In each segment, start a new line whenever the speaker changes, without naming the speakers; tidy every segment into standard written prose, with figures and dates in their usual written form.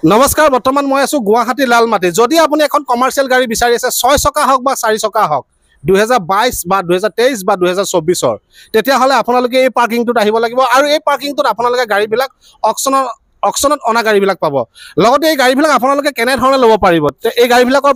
নমস্কাৰ বৰ্তমান মই আছো গুৱাহাটী লালমাটি যদি আপুনি এখন কমাৰ্চিয়েল গাড়ী বিচাৰি আছে 6 চকা হওক বা 4 চকা হওক 2022 বা 2023 বা 2024 তেতিয়াহলে আপোনালোকে এই পাৰ্কিংটোত আহিব লাগিব আৰু এই পাৰ্কিংটোত আপোনালোকে গাড়ীবিলাক অকচনত অনা গাড়ীবিলাক পাব লগতে এই গাড়ীবিলাক আপোনালোকে কেনে ধৰণে ল'ব পাৰিব এই গাড়ীবিলাকৰ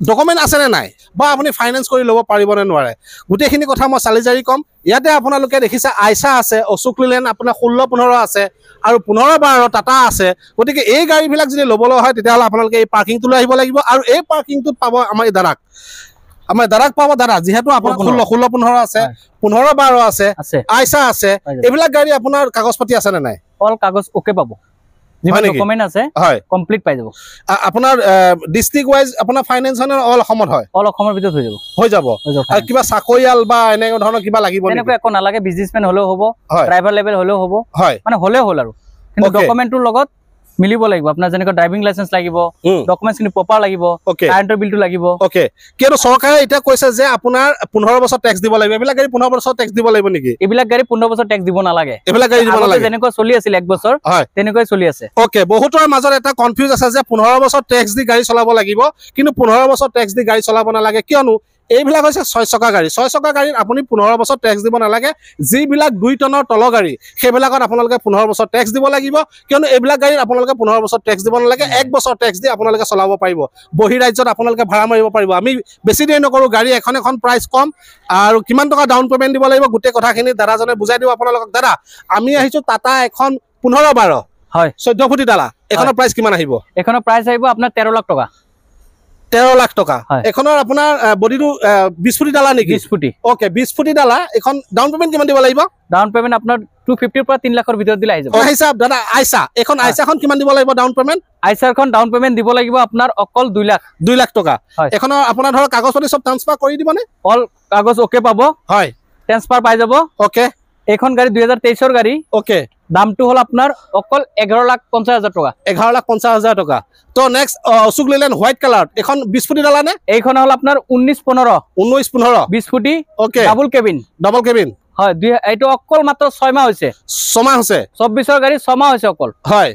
ডকুমেণ্ট আছে নে নাই বা আপুনি ফাইনেন্স কৰি ল'ব পাৰিব নে নোৱাৰে গোটেইখিনি কথা মই চালিজাৰি কম ইয়াতে আপোনালোকে দেখিছে আইসা আছে অশোক লেলেণ্ড আপোনাৰ 16-15 আছে আৰু 15-12 টাটা আছে গতিকে এই গাড়ীবিলাক যদি ল'বলৈ হয় তেতিয়াহ'লে আপোনালোকে এই পাৰ্কিংটোলৈ আহিব লাগিব আৰু এই পাৰ্কিংটোত পাব আমাৰ দাদাক পাব দাদা যিহেতু আপোনাৰ 16-15 আছে 15-12 আছে আইসা আছে এইবিলাক গাড়ী আপোনাৰ কাগজ পাতি আছে নে নাই
অল কাগজ ওকে পাব ডকুমেন্ট আছে কমপ্লিট পাই যাব
আপোনাৰ ডিস্ট্ৰিক্ট ওয়াইজ আপোনাৰ ফাইনান্স অল অসমত হয়
অল অসমৰ ভিতৰত হৈ যাব
আৰু কিবা চাকৰিয়াল বা এনে ধৰণৰ কিবা লাগিব
এনেকৈ একো নালাগে বিজনেছমেন হলেও হ'ব ড্ৰাইভাৰ লেভেল হলেও হ'ব মানে হলেও হ'ল আৰু কিন্তু ডকুমেন্টৰ লগত মিলিব লাগিব আপোনাৰ যেনেকৈ ড্ৰাইভিং লাইসেন্স লাগিব ডকুমেন্টছ খিনি প্ৰপাৰ লাগিব কাৰেণ্টৰ বিলটো লাগিব
ওকে কিয়নো চৰকাৰে এটা কৈছে যে আপোনাৰ 15 বছৰ ট্যাক্স দিব লাগিব এইবিলাক গাড়ী 15 বছৰ ট্যাক্স দিব লাগিব নেকি
এইবিলাক গাড়ী 15 বছৰ ট্যাক্স দিব নালাগে
এইবিলাক গাড়ী দিব নালাগে
যেনেকৈ চলি আছিল 1 বছৰ তেনেকৈ চলি আছে
ওকে বহুতৰ মাজত এটা কনফিউজ আছে যে 15 বছৰ ট্যাক্স দি গাড়ী চলাব লাগিব কিন্তু 15 বছৰ ট্যাক্স দি গাড়ী চলাব নালাগে কিয়নো এইবিলাক হৈছে 6 চকা গাড়ী 6 চকা গাড়ীত আপুনি 15 বছৰ ট্যাক্স দিব নালাগে যিবিলাক 2 টনৰ তল গাড়ী সেইবিলাকত আপোনালোকে 15 বছৰ ট্যাক্স দিব লাগিব কিয়নো এইবিলাক গাড়ীত আপোনালোকে 15 বছৰ ট্যাক্স দিব নালাগে 1 বছৰ ট্যাক্স দি আপোনালোকে চলাব পাৰিব বহি ৰাজ্যত আপোনালোকে ভাড়া মাৰিব পাৰিব আমি বেছি দেৰি নকৰো গাড়ী এখন প্ৰাইস কম আৰু কিমান টকা ডাউন পেমেন্ট দিব লাগিব গোটেই কথাখিনি দাদাজনে বুজাই দিব আপোনালোকক দাদা আমি আহিছো টাটা এখন 15-12
হয়
14 ফুটি ডালা এখনৰ প্ৰাইস কিমান আহিব
এখনৰ প্ৰাইস আহিব আপোনাৰ 13 লাখ টকা
13 লাখ টকা এখনৰ আপোনাৰ বডিটো 20 ফুটি ডালা নেকি
20 ফুটি
ওকে 20 ফুটি ডালা এখন ডাউন পেমেন্ট কিমান দিব লাগিব
ডাউন পেমেন্ট আপোনাৰ 250 পৰা 3 লাখৰ ভিতৰত দিলে আহি যাব
হিচাপ দাদা আইসা এখন আইসাখন কিমান দিব লাগিব ডাউন পেমেন্ট
আইসাখন ডাউন পেমেন্ট দিব লাগিব আপোনাৰ অকল 2 লাখ
টকা এখনৰ আপোনাৰ ধৰ কাগজ পাতি সব ট্ৰান্সফাৰ কৰি দিবনে
অল কাগজ ওকে পাব
হয়
ট্ৰান্সফাৰ পাই যাব
ওকে
এখন গাড়ী 2023 ৰ গাড়ী
ওকে
দামটো হল আপোনাৰ অকল 11,50,000 টকা
11,50,000 টকা তো নেক্সট অশোক লেলেণ্ড হোয়াইট কালার এখন 20 ফুটি ডালা নে
এইখন হল আপোনাৰ 19-15 20 ফুটি
ওকে
ডাবল কেবিন হয় এইটো অকল মাত্ৰ 6 মাহ হৈছে
6 মাহ হৈছে
24 ৰ গাড়ী 6 মাহ হৈছে অকল
হয়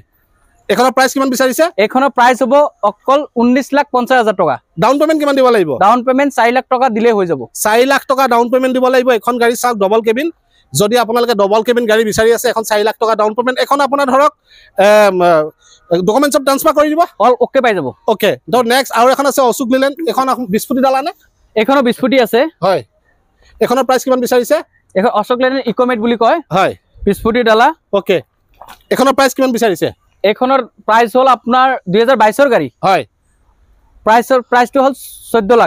এখনৰ প্ৰাইস কিমান বিচাৰিছে
এখনৰ প্ৰাইস হ'ব অকল 19,50,000 টকা
ডাউন পেমেন্ট কিমান দিব লাগিব
ডাউন পেমেন্ট 4 লাখ টকা দিলে হৈ যাব
4 লাখ টকা ডাউন পেমেন্ট দিব লাগিব এখন গাড়ী চাওক ডাবল কেবিন যদি আপোনালোকে ডাবল কেবিন গাড়ী বিচাৰি আছে এখন 4 লাখ টকা ডাউন পেমেন্ট এখন আপোনাৰ ধৰক ডকুমেন্টছ অফ ট্ৰান্সফাৰ কৰি দিব
অল ওকে পাই যাব
ওকে তো নেক্সট আৰু এখন আছে অশোক লেলেণ্ড এখন 20 ফুটি ডালা নে
এখনো 20 ফুটি আছে
হয় এখনৰ প্ৰাইস কিমান বিচাৰিছে
এখন অশোক লেলেণ্ড ইকোমেট বুলি কয়
হয়
20 ফুটি ডালা
ওকে এখনৰ প্ৰাইস কিমান বিচাৰিছে
এখনৰ প্ৰাইস হল আপোনাৰ 2022 ৰ গাড়ী
হয়
প্ৰাইসটো হল 14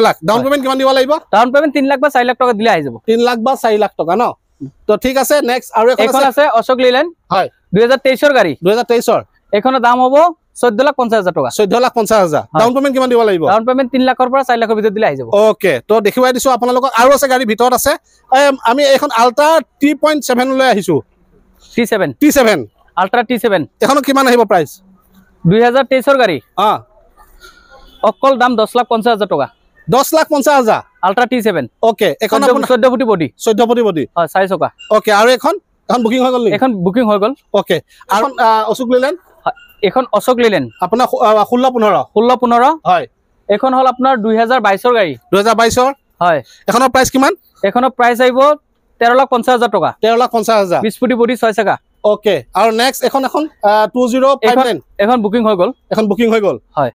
লাখ
ডাউন পেমেন্ট কিমান দিব লাগিব
ডাউন পেমেন্ট 3 লাখ বা 4 লাখ টকা দিলে আহি যাব
3 লাখ বা 4 লাখ টকা ন তো ঠিক আছে নেক্সট আৰু
এখন আছে অশোক লেলেণ্ড
হয়
2023 ৰ গাড়ী
2023 ৰ
এখনৰ দাম হ'ব 14,50,000 টকা
14,50,000 ডাউন পেমেন্ট কিমান দিব লাগিব
ডাউন পেমেন্ট 3 লাখৰ পৰা 4 লাখৰ ভিতৰত দিলে আহি যাব
ওকে তো দেখিৱাই দিছো আপোনালোকক আৰু আছে গাড়ী ভিতৰত আছে আমি এখন আল্ট্ৰা 3.7 লৈ আহিছো T7
আল্ট্ৰা T7
এখন কিমান আহিব প্ৰাইস
2023 ৰ গাড়ী অকল দাম 10,50,000 টকা
10,50,000
আল্ট্ৰা T7
ওকে এখন
14 ফুটি বডি
14 ফুটি বডি
হয় 4 চকা
ওকে আৰু এখন বুকিং হৈ গল নেকি
এখন বুকিং হৈ গল
ওকে আৰু অশোক লেলেণ্ড
এখন অশোক লেলেণ্ড
আপোনাৰ 16-15 হয়
এখন হল আপোনাৰ 2022 ৰ গাড়ী
2022 ৰ
হয়
এখনৰ প্ৰাইস কিমান
এখনৰ প্ৰাইস আহিব 13,50,000 টকা
13,50,000
20 ফুটি বডি 6 চকা
ওকে আৰু নেক্সট এখন 2059
এখন বুকিং হৈ গল
হয়